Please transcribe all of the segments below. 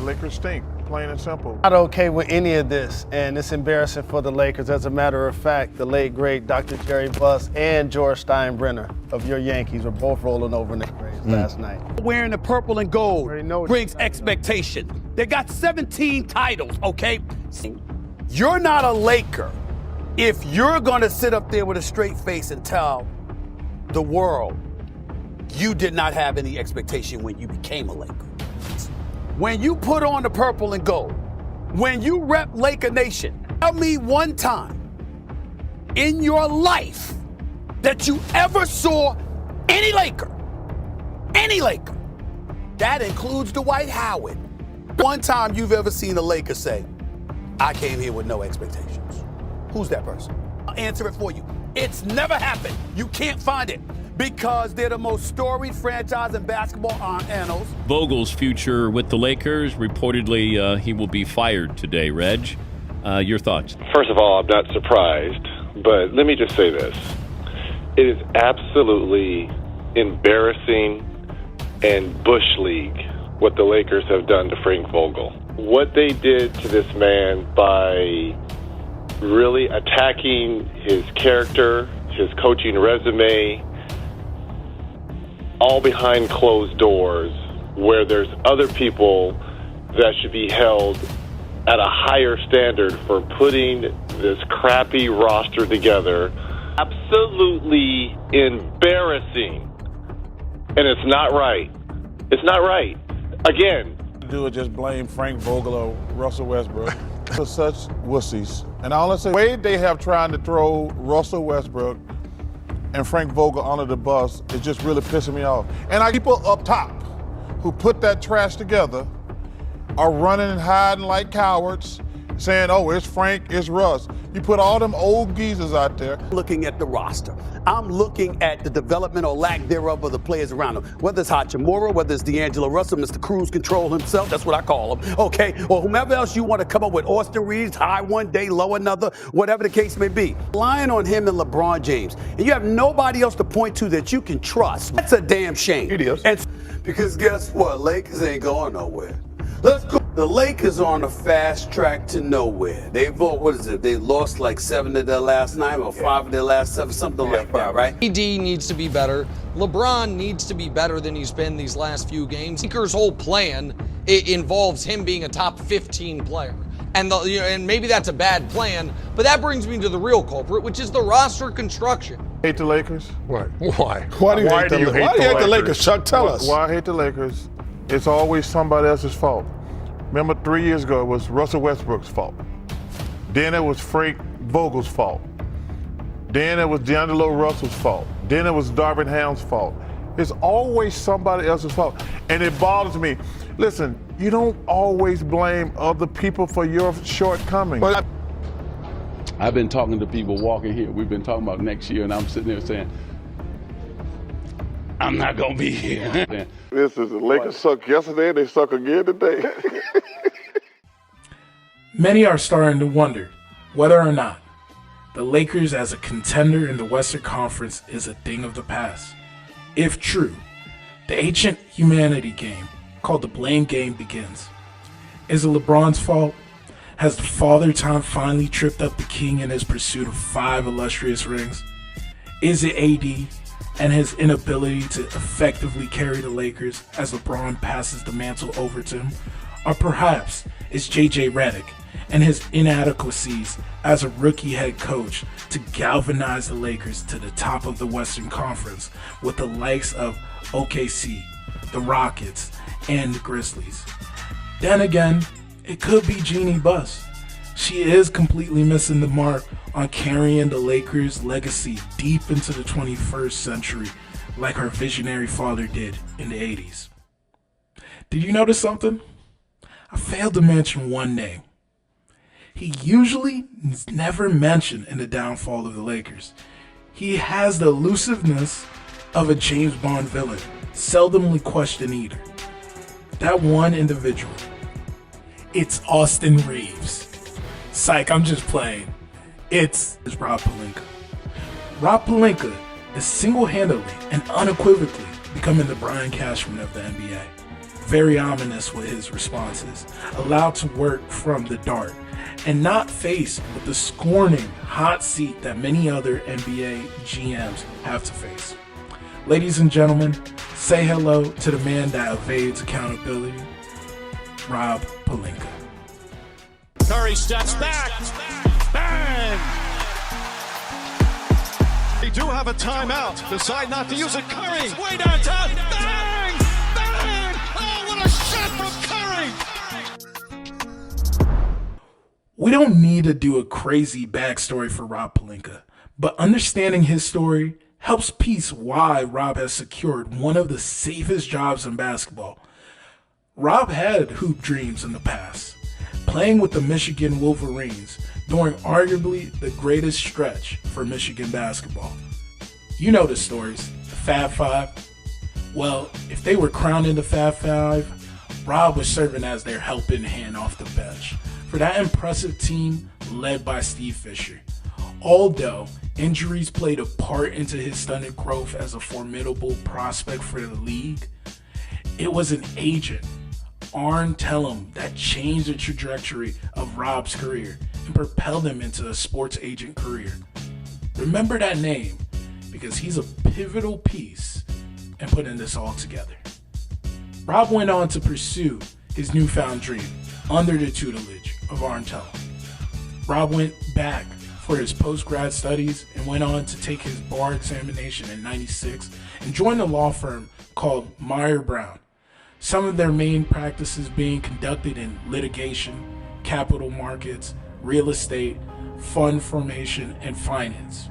Lakers stink, plain and simple. Not okay with any of this, and it's embarrassing for the Lakers. As a matter of fact, the late, great Dr. Jerry Buss and George Steinbrenner of your Yankees were both rolling over in the graves last night. Wearing the purple and gold brings expectation. They got 17 titles, okay? You're not a Laker if you're gonna sit up there with a straight face and tell the world you did not have any expectation when you became a Laker. When you put on the purple and gold, when you rep Laker Nation, tell me one time in your life that you ever saw any Laker, that includes Dwight Howard, one time you've ever seen a Laker say, I came here with no expectations. Who's that person? I'll answer it for you. It's never happened. You can't find it because they're the most storied franchise in basketball annals. Vogel's future with the Lakers, reportedly he will be fired today. Reg, your thoughts? First of all, I'm not surprised, but let me just say this. It is absolutely embarrassing and Bush League what the Lakers have done to Frank Vogel. What they did to this man by really attacking his character, his coaching resume, all behind closed doors, where there's other people that should be held at a higher standard for putting this crappy roster together. Absolutely embarrassing. And it's not right. It's not right. Again, Do it, just blame Frank Vogel or Russell Westbrook. They're such wussies. And honestly, the way they have tried to throw Russell Westbrook and Frank Vogel under the bus is just really pissing me off. And people up top who put that trash together are running and hiding like cowards, saying, oh, it's Frank, it's Russ. You put all them old geezers out there. Looking at the roster, I'm looking at the development or lack thereof of the players around him. Whether it's Hachimura, whether it's D'Angelo Russell, Mr. Cruise Control himself, that's what I call him, okay? Or whomever else you want to come up with, Austin Reeves, high one day, low another, whatever the case may be. Lying on him and LeBron James, and you have nobody else to point to that you can trust. That's a damn shame. It is. And because guess what? Lakers ain't going nowhere. Let's go. The Lakers are on a fast track to nowhere. They lost like 7 of their last 9 or 5 of their last 7, something like that, right? AD needs to be better. LeBron needs to be better than he's been these last few games. Lakers' whole plan involves him being a top 15 player. And maybe that's a bad plan, but that brings me to the real culprit, which is the roster construction. Hate the Lakers? What? Why? Why do you hate the Lakers? Chuck, tell us. Why I hate the Lakers? It's always somebody else's fault. Remember 3 years ago, it was Russell Westbrook's fault. Then it was Frank Vogel's fault. Then it was D'Angelo Russell's fault. Then it was Darvin Ham's fault. It's always somebody else's fault. And it bothers me. Listen, you don't always blame other people for your shortcomings. I've been talking to people walking here. We've been talking about next year, and I'm sitting there saying, I'm not going to be here. This is the Lakers suck yesterday, they suck again today. Many are starting to wonder whether or not the Lakers as a contender in the Western Conference is a thing of the past. If true, the ancient humanity game called the blame game begins. Is it LeBron's fault? Has the father time finally tripped up the king in his pursuit of 5 illustrious rings? Is it AD and his inability to effectively carry the Lakers as LeBron passes the mantle over to him? Or perhaps it's JJ Redick and his inadequacies as a rookie head coach to galvanize the Lakers to the top of the Western Conference with the likes of OKC, the Rockets, and the Grizzlies. Then again, it could be Jeannie Buss. She is completely missing the mark on carrying the Lakers' legacy deep into the 21st century like her visionary father did in the 80s. Did you notice something? I failed to mention one name. He usually is never mentioned in the downfall of the Lakers. He has the elusiveness of a James Bond villain, seldomly questioned either. That one individual. It's Austin Reeves. Psych, I'm just playing. It's Rob Pelinka. Rob Pelinka is single-handedly and unequivocally becoming the Brian Cashman of the NBA. very ominous with his responses, allowed to work from the dark, and not faced with the scorning hot seat that many other NBA GMs have to face. Ladies and gentlemen, say hello to the man that evades accountability, Rob Pelinka. Curry steps back. Bang! They do have a timeout. Decide not to use it. Curry way downtown. Bang! Bang! Oh, what a shot from Curry! We don't need to do a crazy backstory for Rob Pelinka, but understanding his story helps piece why Rob has secured one of the safest jobs in basketball. Rob had hoop dreams in the past, playing with the Michigan Wolverines during arguably the greatest stretch for Michigan basketball. You know the stories, the Fab Five. Well, if they were crowning the Fab Five, Rob was serving as their helping hand off the bench for that impressive team led by Steve Fisher. Although injuries played a part into his stunted growth as a formidable prospect for the league, it was an agent, Arn Tellem, that changed the trajectory of Rob's career and propelled him into a sports agent career. Remember that name because he's a pivotal piece in putting this all together. Rob went on to pursue his newfound dream under the tutelage of Arn Tellem. Rob went back for his post-grad studies and went on to take his bar examination in '96 and joined a law firm called Meyer Brown. Some of their main practices being conducted in litigation, capital markets, real estate, fund formation, and finance.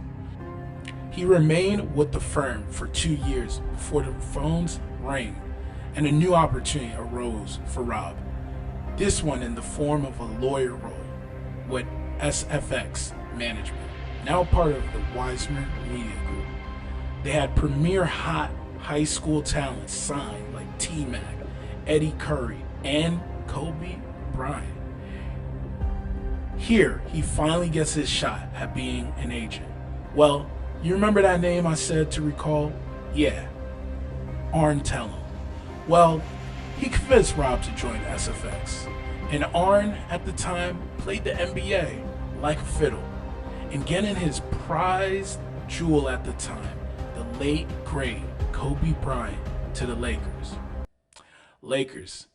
He remained with the firm for 2 years before the phones rang and a new opportunity arose for Rob. This one in the form of a lawyer role with SFX Management, now part of the Weismer Media Group. They had premier hot high school talents signed like T-Mac, Eddie Curry, and Kobe Bryant. Here, he finally gets his shot at being an agent. Well, you remember that name I said to recall? Yeah, Arn Tellem. Well, he convinced Rob to join SFX, and Arn at the time played the NBA like a fiddle, and getting his prized jewel at the time, the late great Kobe Bryant, to the Lakers. Lakers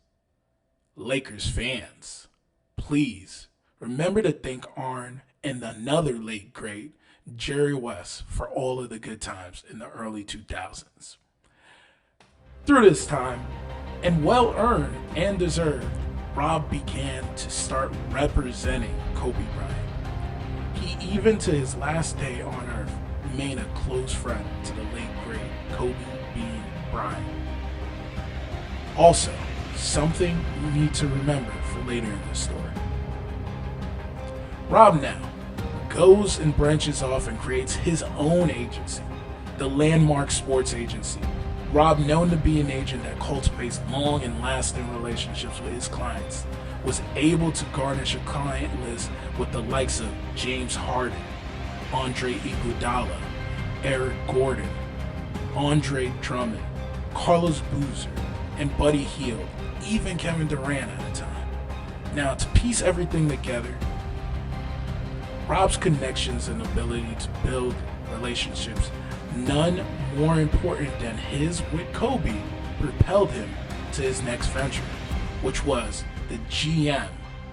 fans, please remember to thank Arn and another late great, Jerry West, for all of the good times in the early 2000s. Through this time, and well earned and deserved, Rob began to start representing Kobe Bryant. He, even to his last day on earth, remained a close friend to the late great Kobe Bean Bryant. Also, something you need to remember for later in the story. Rob now goes and branches off and creates his own agency, the Landmark Sports Agency. Rob, known to be an agent that cultivates long and lasting relationships with his clients, was able to garnish a client list with the likes of James Harden, Andre Iguodala, Eric Gordon, Andre Drummond, Carlos Boozer, and Buddy Hield, even Kevin Durant at the time. Now, to piece everything together, Rob's connections and ability to build relationships, none more important than his with Kobe, propelled him to his next venture, which was the GM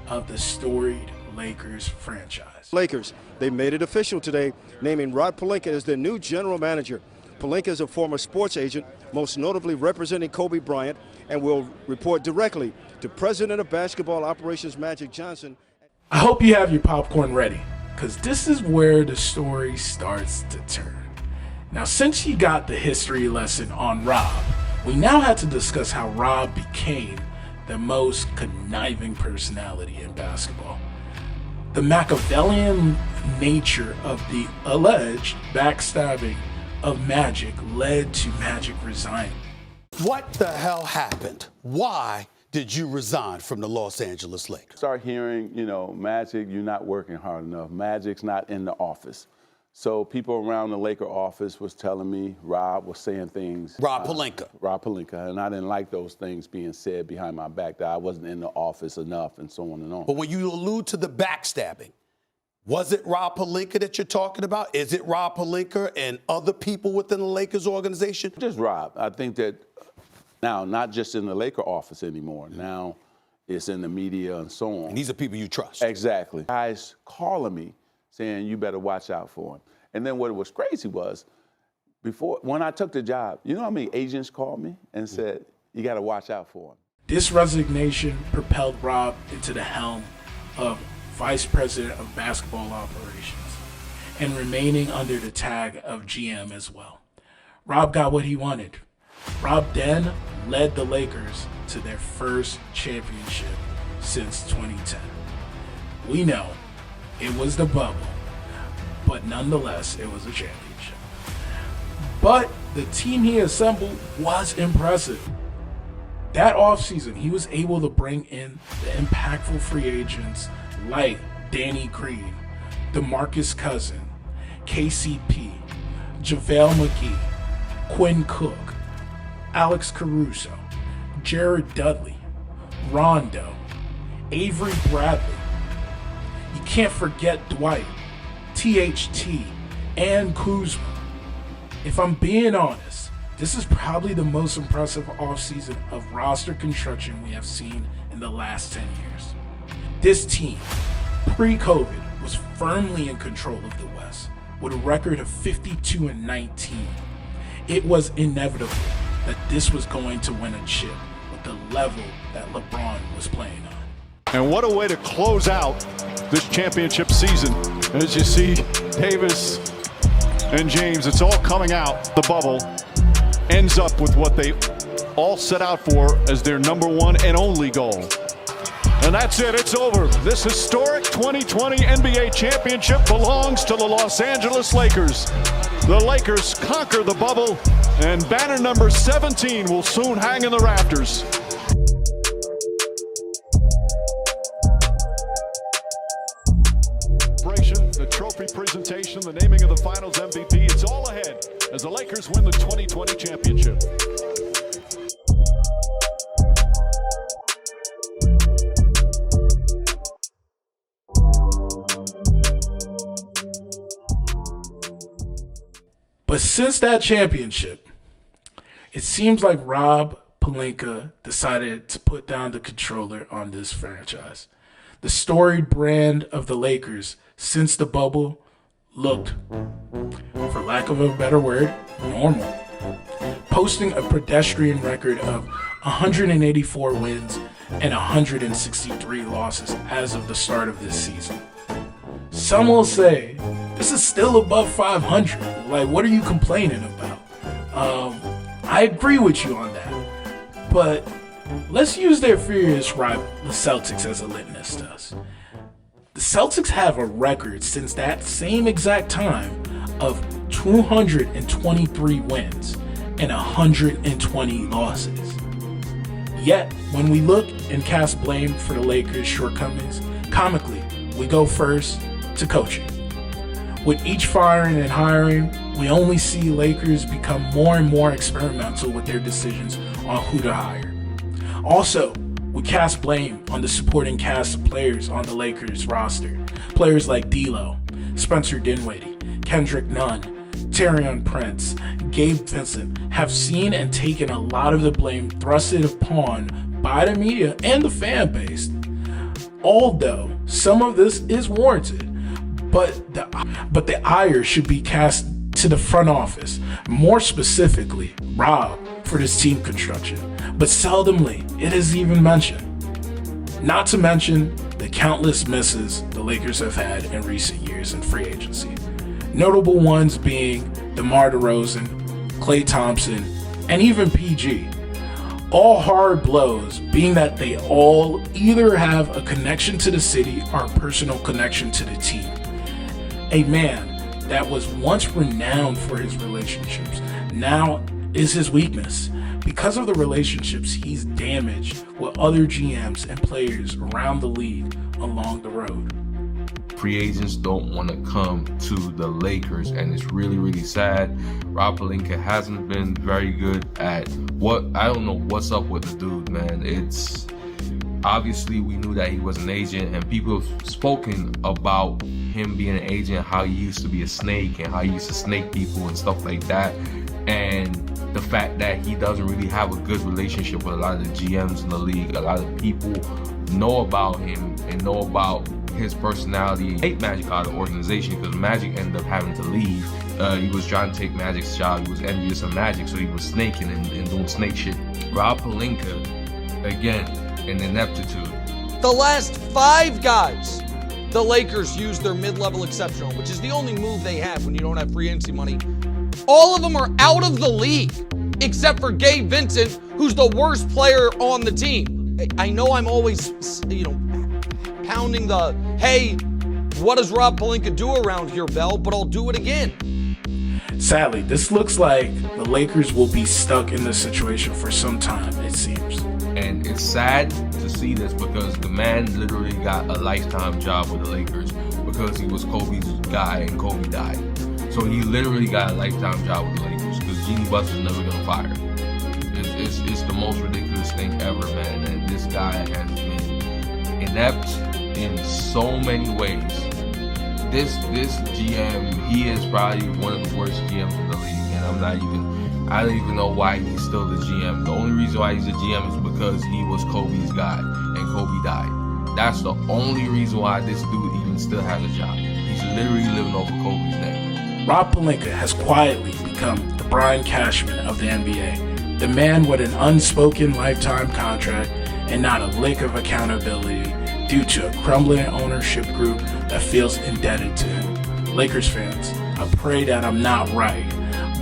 of the storied Lakers franchise. Lakers, they made it official today, naming Rob Pelinka as their new general manager. Pelinka is a former sports agent, most notably representing Kobe Bryant, and will report directly to President of Basketball Operations Magic Johnson. I hope you have your popcorn ready, because this is where the story starts to turn. Now, since you got the history lesson on Rob, we now have to discuss how Rob became the most conniving personality in basketball. The Machiavellian nature of the alleged backstabbing of Magic led to Magic resigning. What the hell happened? Why did you resign from the Los Angeles Lakers? Start hearing, Magic, you're not working hard enough. Magic's not in the office. So people around the Laker office was telling me Rob was saying things. Rob Pelinka. Rob Pelinka, and I didn't like those things being said behind my back, that I wasn't in the office enough and so on and on. But when you allude to the backstabbing, was it Rob Pelinka that you're talking about? Is it Rob Pelinka and other people within the Lakers organization? Just Rob. I think that now, not just in the Laker office anymore. Now it's in the media and so on. And these are people you trust. Exactly. Guys calling me saying, you better watch out for him. And then what was crazy was, when I took the job, you know how many agents called me and said, you got to watch out for him. This resignation propelled Rob into the helm of Vice President of Basketball Operations and remaining under the tag of GM as well. Rob got what he wanted. Rob then led the Lakers to their first championship since 2010. We know it was the bubble, but nonetheless, it was a championship. But the team he assembled was impressive. That offseason, he was able to bring in the impactful free agents like Danny Green, DeMarcus Cousins, KCP, JaVale McGee, Quinn Cook, Alex Caruso, Jared Dudley, Rondo, Avery Bradley. You can't forget Dwight, THT, and Kuzma. If I'm being honest, this is probably the most impressive offseason of roster construction we have seen in the last 10 years. This team, pre-COVID, was firmly in control of the West with a record of 52-19. It was inevitable that this was going to win a chip with the level that LeBron was playing on. And what a way to close out this championship season. As you see, Davis and James, it's all coming out. The bubble ends up with what they all set out for as their #1 and only goal. And that's it, it's over. This historic 2020 NBA championship belongs to the Los Angeles Lakers. The Lakers conquer the bubble, and banner number 17 will soon hang in the rafters. The trophy presentation, the naming of the finals MVP, it's all ahead as the Lakers win the 2020 championship. But since that championship, it seems like Rob Pelinka decided to put down the controller on this franchise. The storied brand of the Lakers since the bubble looked, for lack of a better word, normal. Posting a pedestrian record of 184 wins and 163 losses as of the start of this season. Some will say, this is still above 500. Like, what are you complaining about? I agree with you on that. But let's use their furious rival, the Celtics, as a litmus test. The Celtics have a record since that same exact time of 223 wins and 120 losses. Yet, when we look and cast blame for the Lakers' shortcomings, comically, we go first to coaching. With each firing and hiring, we only see Lakers become more and more experimental with their decisions on who to hire. Also, we cast blame on the supporting cast of players on the Lakers roster. Players like D'Lo, Spencer Dinwiddie, Kendrick Nunn, Taurean Prince, Gabe Vincent have seen and taken a lot of the blame thrusted upon by the media and the fan base. Although some of this is warranted, but the ire should be cast to the front office, more specifically Rob, for this team construction. But seldomly it is even mentioned. Not to mention the countless misses the Lakers have had in recent years in free agency. Notable ones being DeMar DeRozan, Klay Thompson, and even PG. All hard blows, being that they all either have a connection to the city or a personal connection to the team. A man that was once renowned for his relationships now is his weakness. Because of the relationships he's damaged with other GMs and players around the league along the road. free agents don't want to come to the Lakers, and it's really, really sad. Rob Pelinka hasn't been very good at I don't know what's up with the dude, man. It's obviously we knew that he was an agent, and people have spoken about him being an agent, how he used to be a snake and how he used to snake people and stuff like that. And the fact that he doesn't really have a good relationship with a lot of the GMs in the league. A lot of people know about him and know about his personality. He hate Magic out of the organization because Magic ended up having to leave. He was trying to take Magic's job. He was envious of Magic, so he was snaking and doing snake shit. Rob Pelinka, again, an ineptitude. The last 5 guys the Lakers used their mid-level exception on, which is the only move they have when you don't have free agency money, all of them are out of the league, except for Gabe Vincent, who's the worst player on the team. I know I'm always, pounding the, hey, what does Rob Pelinka do around here, Bell? But I'll do it again. Sadly, this looks like the Lakers will be stuck in this situation for some time, it seems. And it's sad to see this because the man literally got a lifetime job with the Lakers because he was Kobe's guy and Kobe died. So he literally got a lifetime job with the Lakers because Jeanie Buss is never gonna fire him. It's the most ridiculous thing ever, man. And this guy has been inept in so many ways. This GM, he is probably one of the worst GMs in the league, and I don't even know why he's still the GM. The only reason why he's the GM is because he was Kobe's guy and Kobe died. That's the only reason why this dude even still has a job. He's literally living over Kobe's name. Rob Pelinka has quietly become the Brian Cashman of the NBA, the man with an unspoken lifetime contract and not a lick of accountability due to a crumbling ownership group that feels indebted to him. Lakers fans, I pray that I'm not right,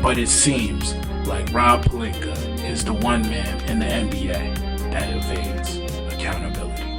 but it seems like Rob Pelinka is the one man in the NBA that evades accountability.